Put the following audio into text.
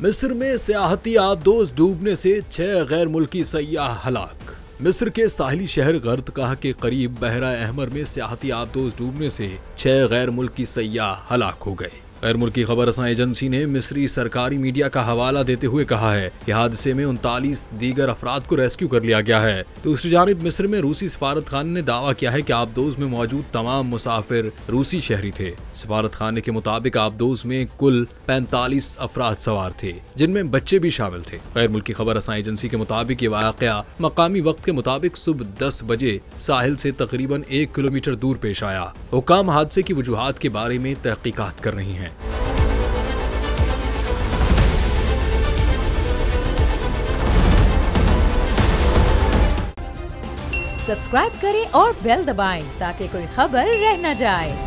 मिस्र में सियाहती आबदोज डूबने से 6 गैर मुल्की सय्याह हलाक। मिस्र के साहिली शहर गर्दकाह के करीब बहरा अहमर में सियाहती आबदोज डूबने से 6 गैर मुल्की सय्याह हलाक हो गए। गैर मुल्की खबर रसां एजेंसी ने मिस्री सरकारी मीडिया का हवाला देते हुए कहा है कि हादसे में 39 दीगर अफराद को रेस्क्यू कर लिया गया है। दूसरी जानिब मिस्र में रूसी सफारत खाने ने दावा किया है कि आबदोज में मौजूद तमाम मुसाफिर रूसी शहरी थे। सफारत खाने के मुताबिक आबदोज में कुल 45 अफराद सवार थे, जिनमें बच्चे भी शामिल थे। गैर मुल्की खबर रसां एजेंसी के मुताबिक ये वाकया मकामी वक्त के मुताबिक सुबह 10 बजे साहिल से तकरीबन 1 किलोमीटर दूर पेश आया। हुक्काम हादसे की वजूहात के बारे में तहकीकात कर रही हैं। सब्सक्राइब करें और बेल दबाएं ताकि कोई खबर रह न जाए।